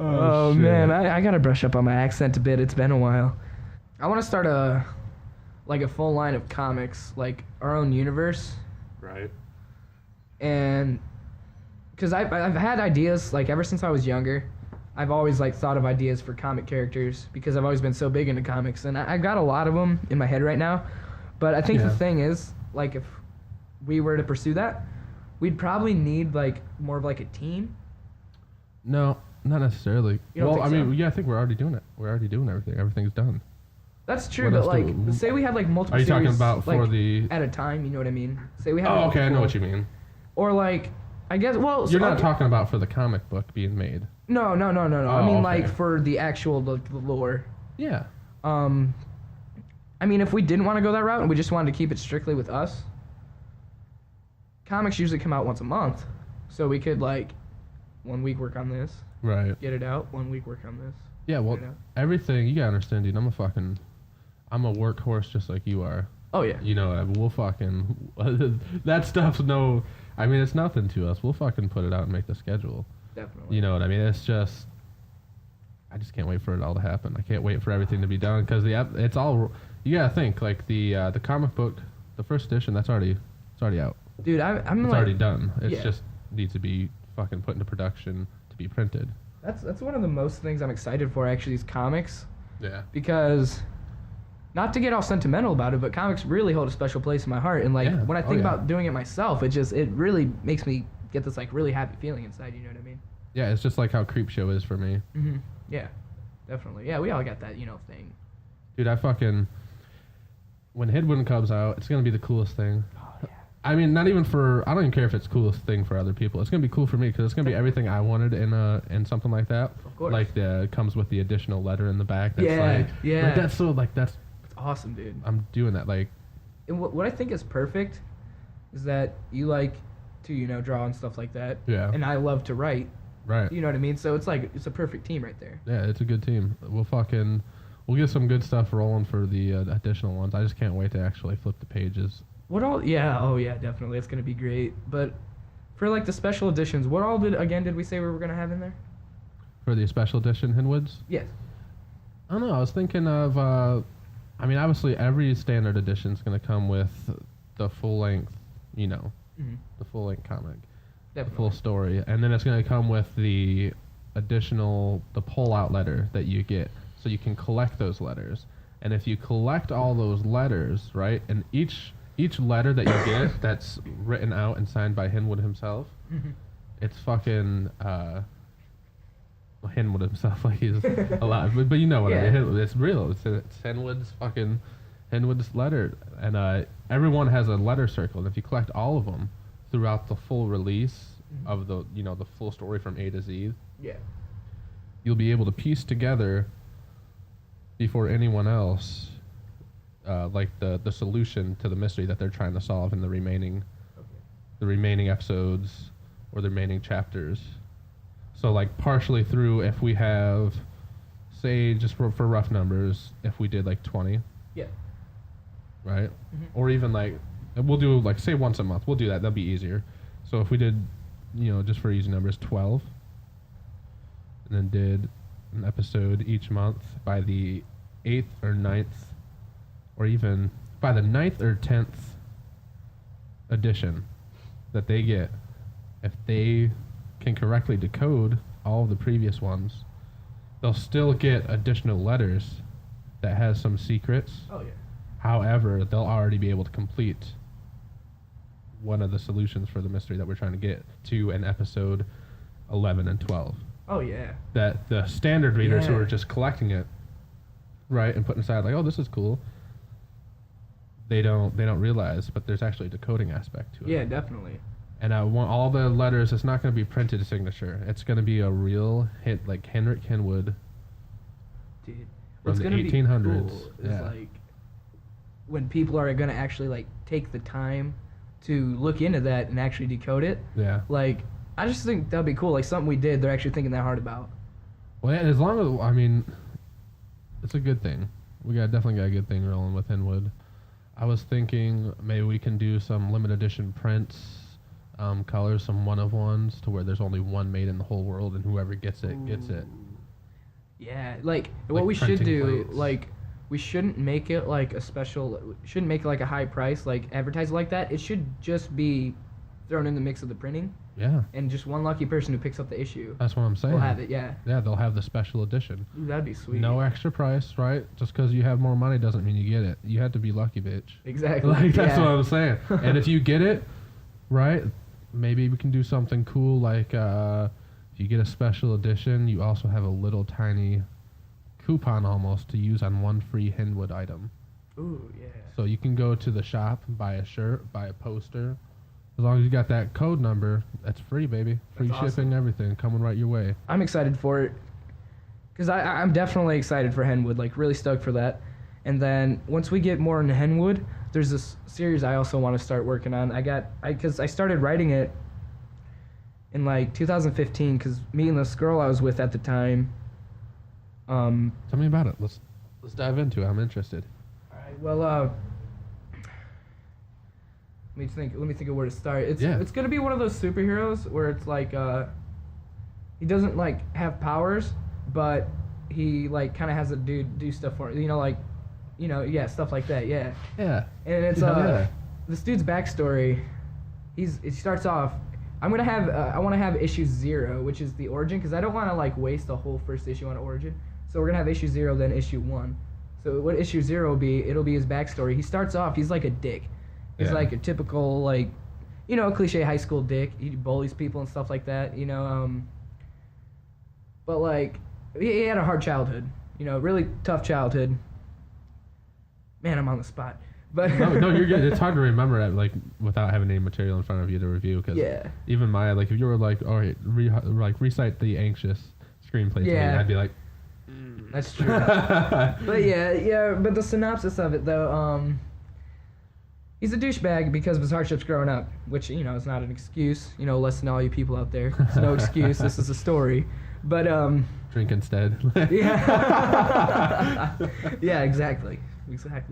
Oh Oh man, I gotta brush up on my accent a bit. It's been a while. I want to start a full line of comics, like our own universe, Right. and because I've had ideas like ever since I was younger. I've always like thought of ideas for comic characters because I've always been so big into comics, and I've got a lot of them in my head right now. But I think the thing is, like, if we were to pursue that, we'd probably need like more of like a team. No, not necessarily. You don't Well, I think mean, so? yeah, I think we're already doing it. We're already doing everything. Everything's done. That's true, What but else like, do- say we had like multiple. Are you talking series, about for like, the? at a time? You know what I mean? Say we had. Oh, like, okay, I know four- what you mean. Or like, I guess. Well, You're so- not talking about for the comic book being made. No. I Oh, mean, okay. like for the actual the lore. Yeah. I mean, if we didn't want to go that route and we just wanted to keep it strictly with us, comics usually come out once a month, so we could like, 1 week work on this, Right. get it out. 1 week work on this. Yeah. Well, You know? everything you gotta understand, dude. I'm a workhorse just like you are. Oh yeah. You know, we'll fucking that stuff's no. I mean, it's nothing to us. We'll fucking put it out and make the schedule. Definitely. You know what I mean? It's just, I just can't wait for it all to happen. I can't wait for everything to be done because it's all. You gotta think like the comic book, the first edition. It's already out. Dude, I'm It's like. already done. It's yeah. just needs to be fucking put into production to be printed. That's one of the most things I'm excited for actually is comics. Yeah. Because not to get all sentimental about it, but comics really hold a special place in my heart. And like Yeah. when I Oh, think yeah. about doing it myself, it really makes me get this like really happy feeling inside. You know what I mean? Yeah, it's just like how Creepshow is for me. Mm-hmm. Yeah, definitely. Yeah, we all got that thing. Dude, when Henwood comes out, it's gonna be the coolest thing. Oh yeah. I mean, not even for. I don't even care if it's the coolest thing for other people. It's gonna be cool for me because it's gonna be everything I wanted in something like that. Of course. Like comes with the additional letter in the back. That's Yeah, like, yeah. Like that's so like that's. It's awesome, dude. I'm doing that like. And what I think is perfect is that you like to draw and stuff like that. Yeah. And I love to write. Right. You know what I mean? So it's like it's a perfect team right there. Yeah, it's a good team. We'll get some good stuff rolling for the additional ones. I just can't wait to actually flip the pages. What all? Yeah. Oh yeah, definitely. It's gonna be great. But for like the special editions, what all did we say we were gonna have in there? For the special edition Henwoods? Yes. I don't know. I was thinking of. I mean, obviously, every standard edition is going to come with the full length. Mm-hmm. The full length comic, the Definitely. full story, and then it's going to come with the pull out letter that you get, so you can collect those letters. And if you collect all those letters, right, and each letter that you get that's written out and signed by Henwood himself, Mhm. it's fucking. Henwood himself, like he's alive. But you know what I Yeah. mean. It's real. It's Henwood's letter, and everyone has a letter circle. And if you collect all of them throughout the full release of the the full story from A to Z, Yeah. you'll be able to piece together before anyone else, like the solution to the mystery that they're trying to solve in the remaining episodes or the remaining chapters. So like partially through, if we have, say, just for rough numbers, if we did like 20, Yeah. right? Or even like, we'll do like, say once a month, we'll do that, that'll be easier. So if we did, just for easy numbers, 12, and then did an episode each month by the 8th or 9th, or even by the 9th or 10th edition that they get, if they can correctly decode all of the previous ones, they'll still get additional letters that has some secrets. Oh yeah. However, they'll already be able to complete one of the solutions for the mystery that we're trying to get to in episode 11 and 12. Oh yeah. That the standard readers who Yeah. are just collecting it, right, and putting aside like, oh, this is cool, they don't realize, but there's actually a decoding aspect to it. Yeah, definitely. And I want all the letters. It's not going to be printed signature. It's going to be a real hit, like Henrik Henwood Dude. from What's the gonna 1800s. be cool is Yeah. like when people are gonna actually like take the time to look into that and actually decode it. Yeah. Like, I just think that'd be cool. Like something we did, they're actually thinking that hard about. Well, yeah, as long as, I mean, it's a good thing. Definitely got a good thing rolling with Henwood. I was thinking maybe we can do some limited edition prints, colors, some one-of-ones, to where there's only one made in the whole world, and whoever gets it, gets it. Yeah, like what we should printing do, plates. like we shouldn't make it like a special, shouldn't make it like a high price, like advertise it like that. It should just be thrown in the mix of the printing, Yeah, and just one lucky person who picks up the issue that's what I'm saying. will have it. Yeah, Yeah, they'll have the special edition. Ooh, that'd be sweet. No extra price, right? Just because you have more money doesn't mean you get it. You had to be lucky, bitch. Exactly. Like, that's yeah. what I'm saying. And if you get it, right, maybe we can do something cool, like if you get a special edition, you also have a little tiny coupon almost to use on one free Henwood item. Ooh, yeah. So you can go to the shop, buy a shirt, buy a poster. As long as you got that code number, that's free, baby. Free That's shipping, awesome. everything coming right your way. I'm excited for it because I'm definitely excited for Henwood, like really stoked for that. And then once we get more into Henwood, there's this series I also want to start working on. Because I started writing it in like 2015 because me and this girl I was with at the time. Tell me about it. Let's dive into it. I'm interested. All right, well, let me think of where to start. It's gonna be one of those superheroes where it's like he doesn't like have powers, but he like kind of has to do stuff for yeah, stuff like that. Yeah. Yeah. And it's Yeah. this dude's backstory. It starts off. I want to have issue 0, which is the origin, because I don't want to like waste the whole first issue on origin. So we're gonna have issue 0, then issue 1. So what issue 0 will be? It'll be his backstory. He starts off. He's like a dick. He's Yeah. like a typical like, cliche high school dick. He bullies people and stuff like that. But like he had a hard childhood. Really tough childhood. Man, I'm on the spot. But no, you're good. It's hard to remember it, like, without having any material in front of you to review. Because Yeah. even my, like, if you were like, all right, recite the anxious screenplay to me, Yeah. I'd be like, That's true. But yeah. But the synopsis of it, though, he's a douchebag because of his hardships growing up, which is not an excuse. Listen to all you people out there. It's no excuse. This is a story. But drink instead. yeah. Yeah, exactly.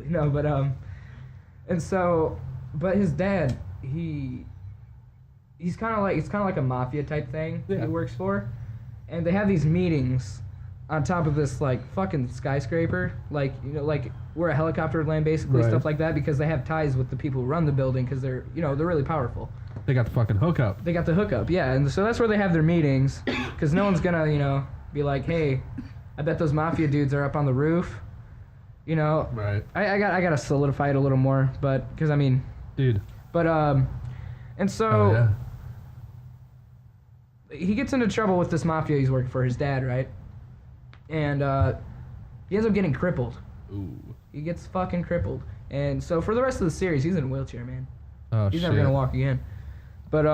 No, but and so, but his dad, he's kind of like a mafia type thing Yeah. he works for, and they have these meetings on top of this like fucking skyscraper, like where a helicopter would land, basically, Right. stuff like that, because they have ties with the people who run the building, because they're really powerful. They got the fucking hookup. They got the hookup, yeah, and so that's where they have their meetings, because no one's gonna be like, hey, I bet those mafia dudes are up on the roof. Right. I gotta solidify it a little more, but because Dude. and so Oh, yeah. he gets into trouble with this mafia he's working for, his dad, right? And he ends up getting crippled. Ooh. He gets fucking crippled. And so for the rest of the series, he's in a wheelchair, man. Oh, he's shit. never gonna walk again. But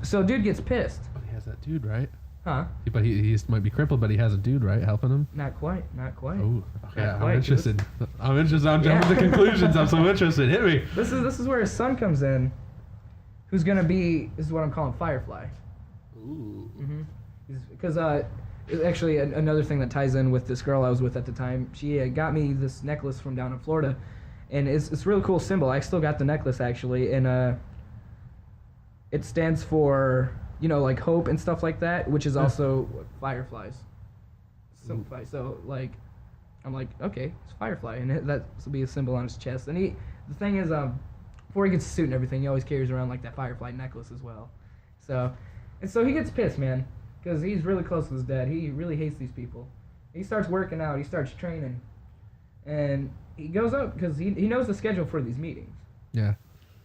so dude gets pissed. But he has that dude, right? Huh? But he might be crippled, but he has a dude, right, helping him? Not quite. Oh, okay. Not I'm quite, interested. I'm jumping to conclusions. I'm so interested. Hit me. This is where his son comes in, who's gonna be, this is what I'm calling Firefly. Ooh. Because actually another thing that ties in with this girl I was with at the time, she got me this necklace from down in Florida, and it's a really cool symbol. I still got the necklace actually, and it stands for, you know, like hope and stuff like that, which is also fireflies. So like, I'm like, okay, it's Firefly, and that will be a symbol on his chest. And the thing is, before he gets a suit and everything, he always carries around like that Firefly necklace as well. So he gets pissed, man, because he's really close with his dad. He really hates these people. He starts working out. He starts training, and he goes up because he knows the schedule for these meetings. Yeah.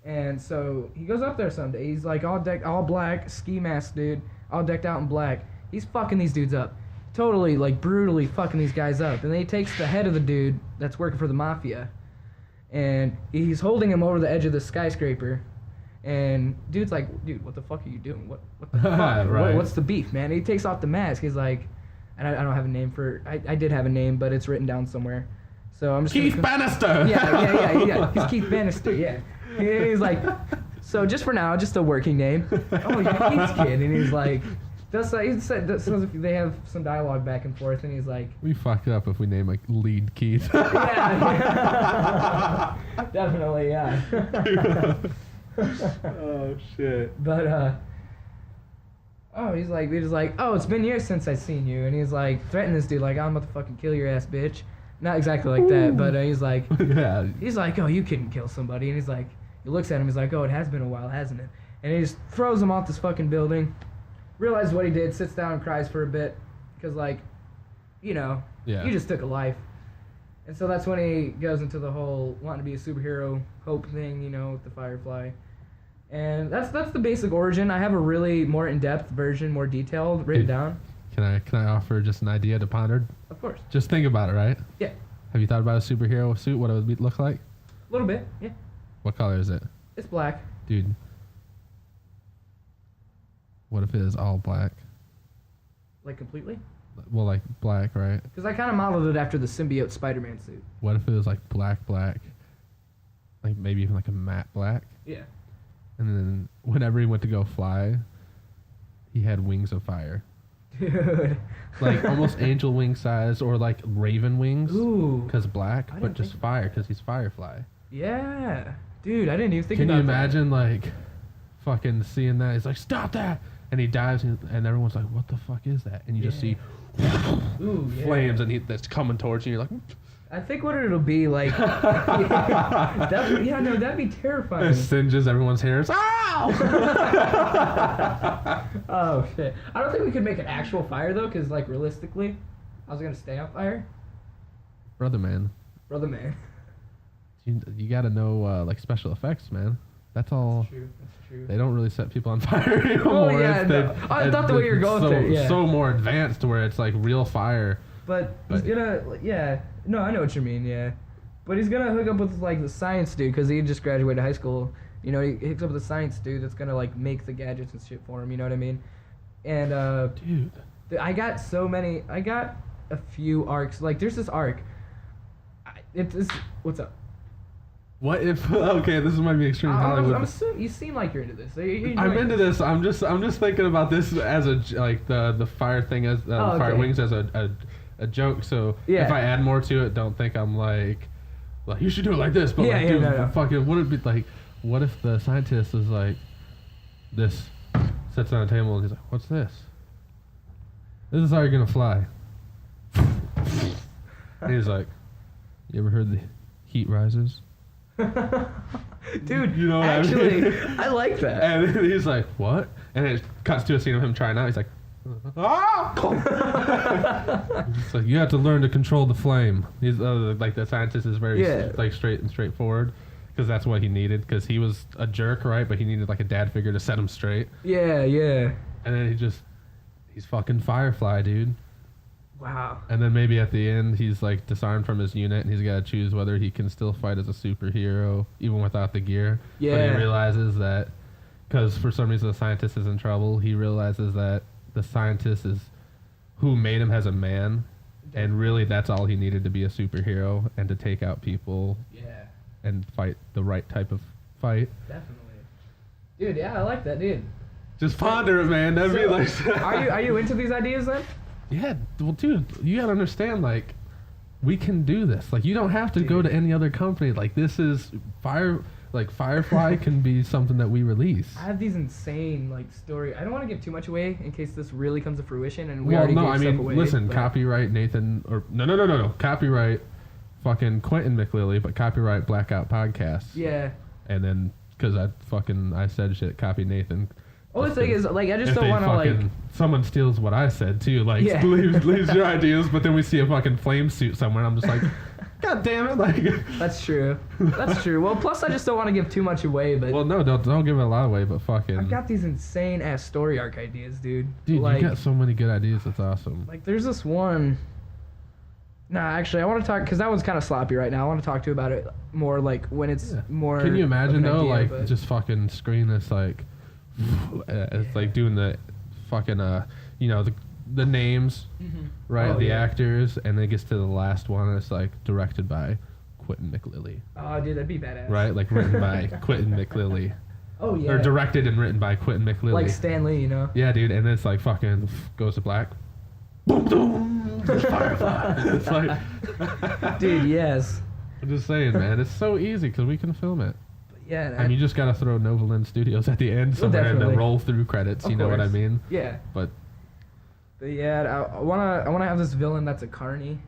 And so he goes up there someday. He's like all black, ski mask, dude, all decked out in black. He's fucking these dudes up. Totally, like, brutally fucking these guys up. And then he takes the head of the dude that's working for the mafia, and he's holding him over the edge of the skyscraper. And dude's like, dude, what the fuck are you doing? What the fuck? Right. What's the beef, man? And he takes off the mask. He's like, and I don't have a name for, I did have a name, but it's written down somewhere. So I'm just Keith Bannister! Yeah. He's Keith Bannister, yeah. He's like, so just for now, just a working name. Oh, you're Keith's kid. And he's like, they have some dialogue back and forth, and he's like, We fuck up if we name like lead Keith. yeah. Definitely, yeah. Oh shit. But he's like, oh, it's been years since I've seen you, and he's like threatening this dude like, I'm about to fucking kill your ass, bitch. Not exactly like that, but he's like, Yeah. he's like, oh, you couldn't kill somebody, and he's like, he looks at him, he's like, oh, it has been a while, hasn't it? And he just throws him off this fucking building. Realizes what he did, sits down and cries for a bit, because like, you know, you just took a life. And so that's when he goes into the whole wanting to be a superhero hope thing, you know, with the Firefly. And that's the basic origin. I have a really more in-depth version, more detailed, written down. Can I offer just an idea to ponder? Of course. Just think about it, right? Yeah. Have you thought about a superhero suit? What it would look like? A little bit, yeah. What color is it? It's black. Dude. What if it is all black? Like completely? Well, like black, right? Because I kind of modeled it after the symbiote Spider-Man suit. What if it was like black? Like maybe even like a matte black? Yeah. And then whenever he went to go fly, he had wings of fire. Dude. Like almost angel wing size or like raven wings. Ooh. Because black, I but didn't just think- fire because he's Firefly. Yeah. Dude, I didn't even think Can about you that. imagine like fucking seeing that? He's like, stop that! And he dives and everyone's like, what the fuck is that? And you just see Ooh, yeah. flames and that's coming towards you. You're like, I think what it'll be like. That'd be terrifying. it singes everyone's hairs. Ow! Oh shit! I don't think we could make an actual fire though, because like realistically, I was gonna stay on fire. Brother man, you gotta know like special effects, man. That's all. That's true. They don't really set people on fire anymore. yeah, no. I thought the way you were going through it, yeah. So more advanced to where it's like real fire. But he's gonna, yeah. No, I know what you mean, yeah. But he's gonna hook up with like the science dude because he just graduated high school. You know, he hooks up with the science dude that's gonna like make the gadgets and shit for him. You know what I mean? And Dude, I got a few arcs. Like there's this arc. What's up? what if? Okay, this might be extreme Hollywood. You seem like you're into this. I'm into this. I'm just thinking about this as like the fire thing as fire wings as a joke. So Yeah. if I add more to it, don't think I'm like you should do it like this. But Yeah, like, yeah, dude, no. fucking, would it be like? What if the scientist is like this? Sits on a table and he's like, "What's this? This is how you're gonna fly." And he's like, "You ever heard the heat rises?" Dude, You know what I actually, mean? I like that. And then he's like, "What?" And it cuts to a scene of him trying out. He's like, "Ah!" It's like you have to learn to control the flame. He's like the scientist is very like straight and straightforward because that's what he needed because he was a jerk, right? But he needed like a dad figure to set him straight. Yeah. And then he just He's fucking Firefly, dude. Wow. And then maybe at the end, he's like disarmed from his unit, and he's got to choose whether he can still fight as a superhero even without the gear. Yeah. But he realizes that, because for some reason the scientist is in trouble, he realizes that the scientist is who made him as a man, and really that's all he needed to be a superhero and to take out people. Yeah. And fight the right type of fight. Definitely. Dude, yeah, I like that, dude. Just ponder it, man. That'd be like. are you into these ideas then? Yeah, well, dude, you gotta understand, like, we can do this. Like, you don't have to go to any other company. Like, this is Firefly can be something that we release. I have these insane story. I don't want to give too much away in case this really comes to fruition, and we already gave stuff away. Listen, copyright Nathan or no, copyright Fucking Quentin McLilly, but copyright Blackout podcast. Yeah. And then because I said shit, copy Nathan. Well, the thing is, I just don't want to, someone steals what I said, too. Leaves your ideas, but then we see a fucking flame suit somewhere, and I'm just like, God damn it. That's true. That's true. Well, plus, I just don't want to give too much away, but... Well, no, don't give it a lot away, but fucking... I've got these insane-ass story arc ideas, dude. Dude, you got so many good ideas, it's awesome. There's this one... Nah, actually, I want to talk... Because that one's kind of sloppy right now. I want to talk to you about it more, when it's more... Can you imagine, though, idea, just fucking screen this, it's doing the fucking the names, right? Oh, the yeah. actors, and then it gets to the last one, and it's directed by Quentin McLilly. Oh, dude, that'd be badass. Right, written by Quentin McLilly. Oh yeah. Or directed and written by Quentin McLilly. Like Stan Lee, you know. Yeah, dude, and then it's fucking goes to black. Boom, boom, Firefly. It's dude, yes. I'm just saying, man, it's so easy because we can film it. Yeah. And you just gotta throw Novalin Studios at the end somewhere and then roll through credits. You know what I mean? Yeah. But yeah, I wanna have this villain that's a carny.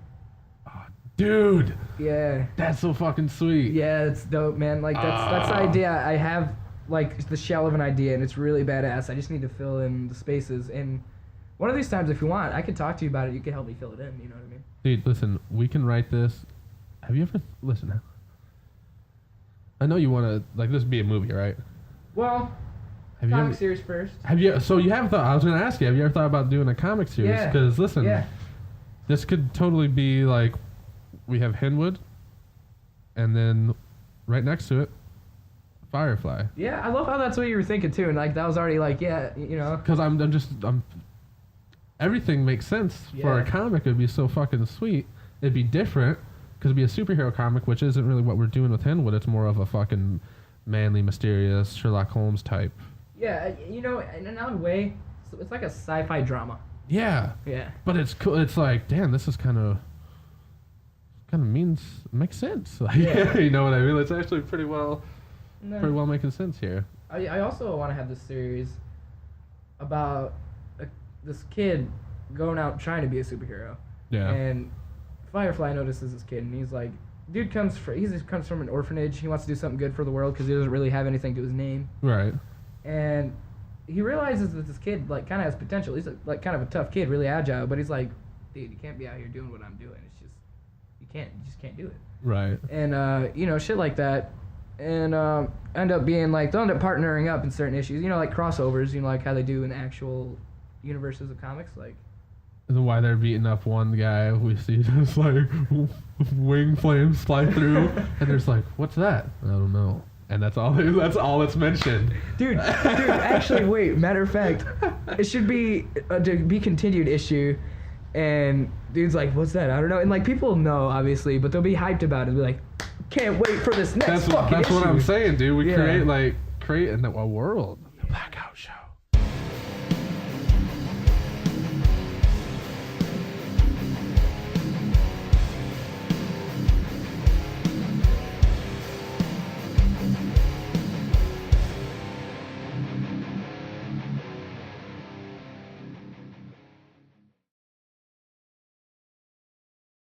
Oh, dude. Yeah. That's so fucking sweet. Yeah, it's dope, man. That's the idea. I have the shell of an idea, and it's really badass. I just need to fill in the spaces. And one of these times, if you want, I can talk to you about it. You can help me fill it in. You know what I mean? Dude, listen, we can write this. Have you ever listen? I know you want to this would be a movie, right? Well, have comic series first. Have you? So you have thought? I was going to ask you. Have you ever thought about doing a comic series? Yeah. Because listen, this could totally be we have Henwood, and then right next to it, Firefly. Yeah, I love how that's what you were thinking too, and that was already Because I'm everything makes sense for a comic. It'd be so fucking sweet. It'd be different. Because it'd be a superhero comic, which isn't really what we're doing with Henwood. It's more of a fucking manly, mysterious Sherlock Holmes type. Yeah, in an odd way, it's like a sci-fi drama. Yeah. Yeah. But it's cool. It's damn, this is kind of makes sense. You know what I mean? It's actually pretty well making sense here. I also want to have this series about this kid going out trying to be a superhero. Yeah. And Firefly notices this kid, and he's like, dude comes from an orphanage. He wants to do something good for the world because he doesn't really have anything to his name. Right. And he realizes that this kid kind of has potential. He's kind of a tough kid, really agile, but he's like, dude, you can't be out here doing what I'm doing. It's just you just can't do it. Right. And shit like that, and end up being they'll end up partnering up in certain issues. Crossovers. Like how they do in actual universes of comics, And then why they're beating up one guy, we see just wing flames fly through, and there's what's that? I don't know. And that's all that's mentioned. Dude, actually, wait. Matter of fact, it should be a to be continued issue, and dude's like, what's that? I don't know. And people know obviously, but they'll be hyped about it. They'll be like, can't wait for this next fucking issue. That's what I'm saying, dude. We create a world.